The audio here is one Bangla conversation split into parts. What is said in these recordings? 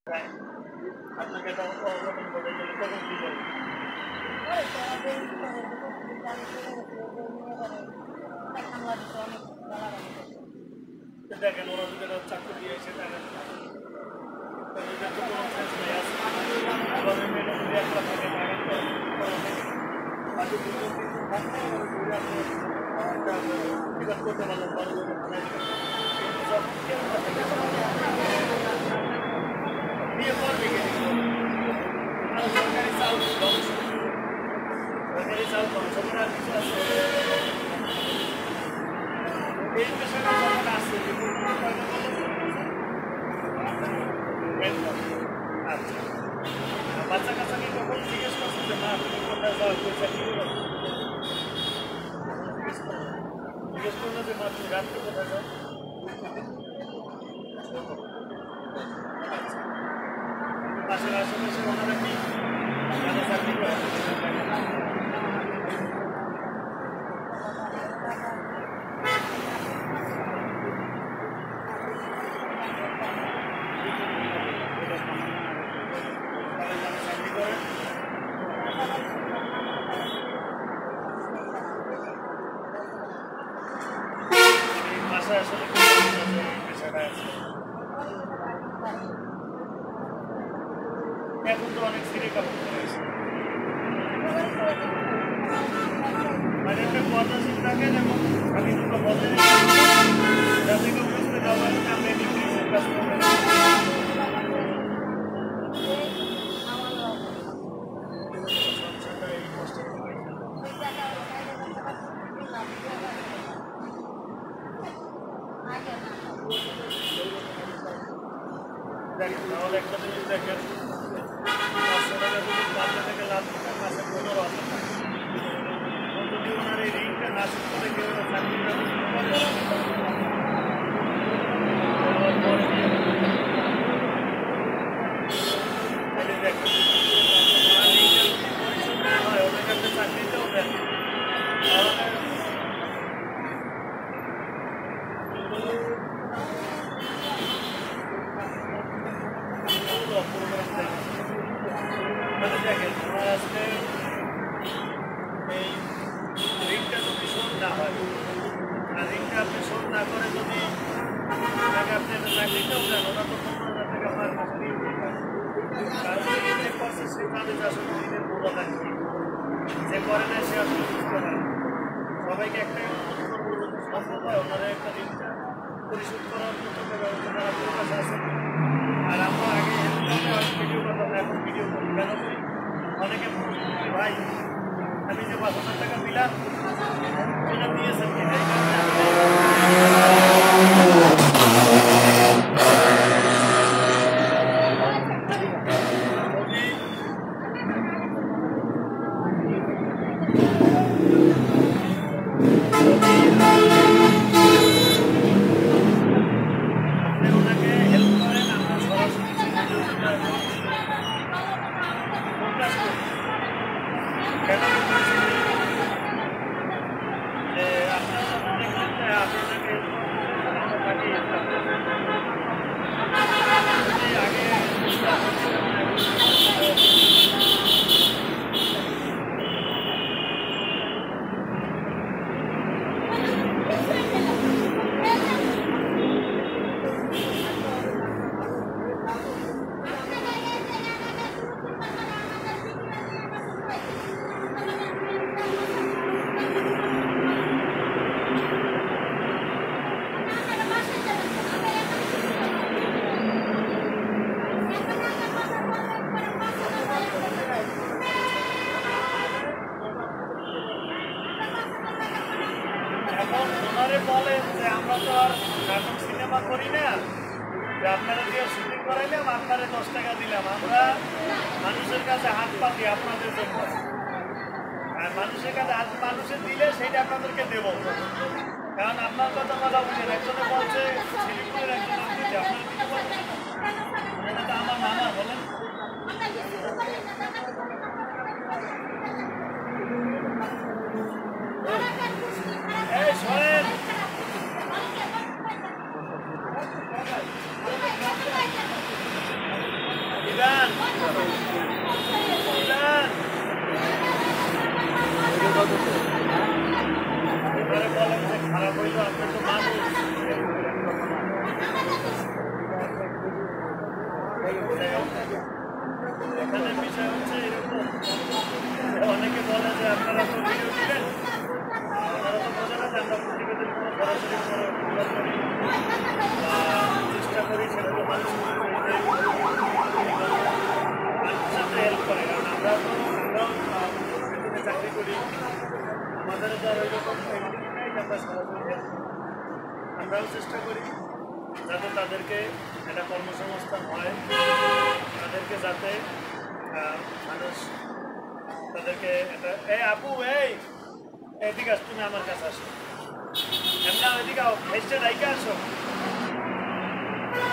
আপনাকে একটা অঘটন ঘটে গেলে তখন কি করবেন? দেখেন ওরা যদি একটা চাকরি দিয়ে এসে দেখেন এটা তো কোনো সেন্স নেই আছে গভর্নমেন্ট যদি একটা থাকে আর যদি কিছু থাকতে প্রতিবাদ করতে পারলেন বড় সব বিয়ে করবে সরকারি চাল সরকারি চাল কমিশনের আর কিছু আছে এই পেশাটা যখন আসছে আচ্ছা বাচ্চা কাচ্চাকে কখন জিজ্ঞেস করছে যে মা তুমি কোথায় যাও পয়সা কি জিজ্ঞেস করলো যে মা তুমি রাত্রে কোথায় যাও পাশের আশেপাশে ওনারা কি চাকরি করে এখন তো অনেক সিরিয়াল রয়েছে মানে একটা কথা ঠিক থাকে যেমন আমি দুটো বলে যাতে কেউ বুঝতে পারবেন আমরা ডিগ্রির কাজ করবেন দেখেন তাহলে একটা জিনিস দেখেন 500 টাকা যদি 5 থেকে লাভ মাসে 15 আছে যদি ওনার এই রিংটা না শুরু করে কেউ চাকরিটা চাকরিটাও দেন মানে দেখেন তোমার আজকে এই ঋণটা যদি শোধ না হয় আর ঋণটা আপনি শোধ না করে যদি আপনাকে আপনি চাকরিটাও দেন ওরা তো 15,000 টাকা পার মাসে ঋণ কারণ যে করছে সে তাদের আসলে ঋণের মূল্য থাকবে যে করে না সে আসলে বুঝতে পারে সবাইকে একটা সম্ভব হয় ওনারা একটা ঋণটা পরিশোধ করার মতো ব্যবস্থা আপনার কাছে আছে আর আমরা আগে ভিডিও করতাম এখন ভিডিও করি কেন করি অনেকে ভাই আমি যে 5,000 টাকা দিলাম সেটা দিয়েছেন কি বলেন যে আমরা তো আর নাটক সিনেমা করি না যে আপনারা দিয়ে শুটিং করাইলাম আপনারা 10 টাকা দিলাম আমরা মানুষের কাছে হাত পাতি আপনাদের জন্য আর মানুষের কাছে হাত মানুষের দিলে সেইটা আপনাদেরকে দেবো কারণ আপনার কথা বলা বুঝেন একজনে বলছে শিলিগুড়ির একজন আপনারা দিতে পারবেন এটা তো আমার মামা বলেন এই শোনেন এবারে বলেন যে খারাপ হইলো, আপনি তো মানুষ। এখানে বিষয় হচ্ছে এরকম, অনেকে বলে যে আপনারা তো ভিডিও দিলেন, আপনারা তো বোঝেন না যে আমরা প্রতিবেদন কোনো সরাসরি করি বা চেষ্টা করি সেগুলো মানুষের সাথে হেল্প করে। কারণ আমরাও বেতনে চাকরি করি, আমাদেরও তো আর ওই রকম ফ্যামিলি নেই যে আমরা সরাসরি হেল্প করি। আমরাও চেষ্টা করি যাতে তাদেরকে একটা কর্মসংস্থান হয়, তাদেরকে যাতে মানুষ তাদেরকে একটা আপু এদিকে আস, তুমি আমার কাছে আসো, এমনি এদিকে আও, ভেজটা ডাইকে আসো,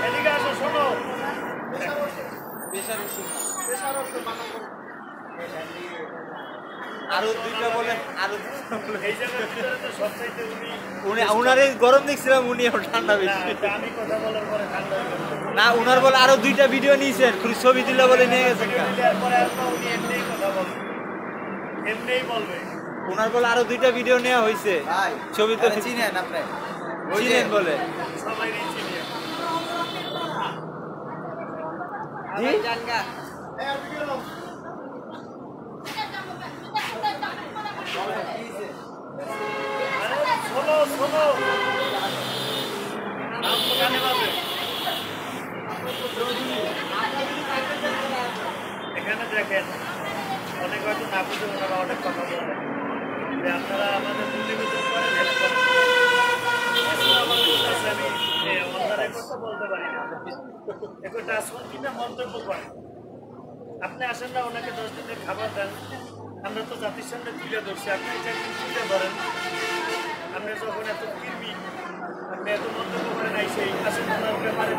এদিকে আসো, শোনো। আরো দুইটা বলে এই জায়গার ভিতরে তো সবচাইতে উনারে গরম দেখছিলাম, উনি ঠান্ডা বেশি। আমি কথা বলার পরে ঠান্ডা হয়ে গেল। না উনার বলে আরো দুইটা ভিডিও নিয়েছেন, ছবি দিলে বলে নিয়ে গেছেন। পরে উনি এমনিই কথা বলবে, এমনিই বলবে। ওনার বলে আরো দুইটা ভিডিও নেওয়া হয়েছে, ছবি তো চিনেন আপনি, চিনেন বলে সবাই চিনি। জি শোনো শোনো, গানে বাজে এখানে দেখেন, অনেক হয়তো না বুঝে ওনারা অনেক কথা বলেন যে আপনারা আমাদের প্রতিবেদন করেন, হেল্প করেন। আমার কাছে আমি অন্যারের কথা বলতে পারি না, একটা আসুন কিনা মন্তব্য করেন। আপনি আসেন না, ওনাকে 10 দিনের খাবার দেন, আমরা তো জাতির সামনে তুলে ধরছি, আপনি একদিন তুলে ধরেন। আপনি যখন এত কিরবি, আপনি এত মন্তব্য করেন, সেই আসেন ওনার ব্যাপারে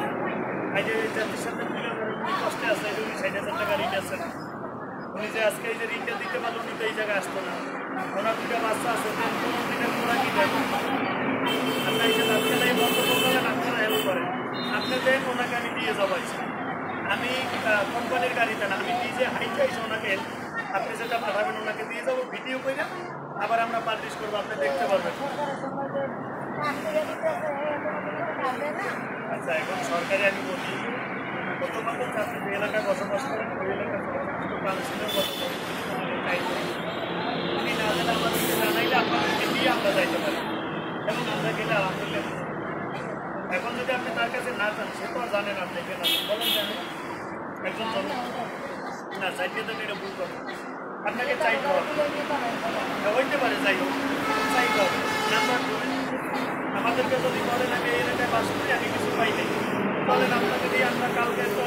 আজ জাতির সামনে তুলে ধরেন। উনি কষ্টে আছে, উনি 60,000 টাকা ঋণ আছে না, উনি যে আজকে এই যে ঋণটা দিতে পারলো, উনি তো এই জায়গায় আসতো না। ওনার দুটা বাচ্চা আছে, কোনো দিনের ওরা কি দেন? আপনার এই যে আপনারা এই মন্তব্য করেন, আপনারা হেল্প করেন, আপনি দেন, ওনাকে আমি দিয়ে যাবো। আমি কোম্পানির গাড়িতে না, আমি নিজে হাইটে এসে ওনাকে, আপনি যেটা পাঠাবেন ওনাকে দিয়ে যাবো, ভিডিও করে আবার আমরা পাবলিশ করবো, আপনি দেখতে পারবেন। আচ্ছা, এখন সরকারি আমি বলি, প্রথমত আপনি যে এলাকায় বসবাস করেন, ওই এলাকার কাউন্সিলর বসবাস উনি না জানে আমাদেরকে জানাইলে আপনাদেরকে দিয়ে আমরা যাইতে পারি, এবং আমরা গেলে আলহামদুলিল্লাহ। এখন যদি আপনি তার কাছে না যান, সে তো আর জানেন আপনি গেলেন, বলেন জানেন একজন না চাইতে দেন, এটা ভুল কথা। আপনাকে চাইতে হবে, হইতে পারে, যাই হোক চাইতে হবে। নাম্বার 2, আমাদেরকে যদি বলেন আমি এই এলাকায় বাস করি, আমি কিছু পাই নাই, বলেন আপনাকে দিয়ে আমরা কালকে তো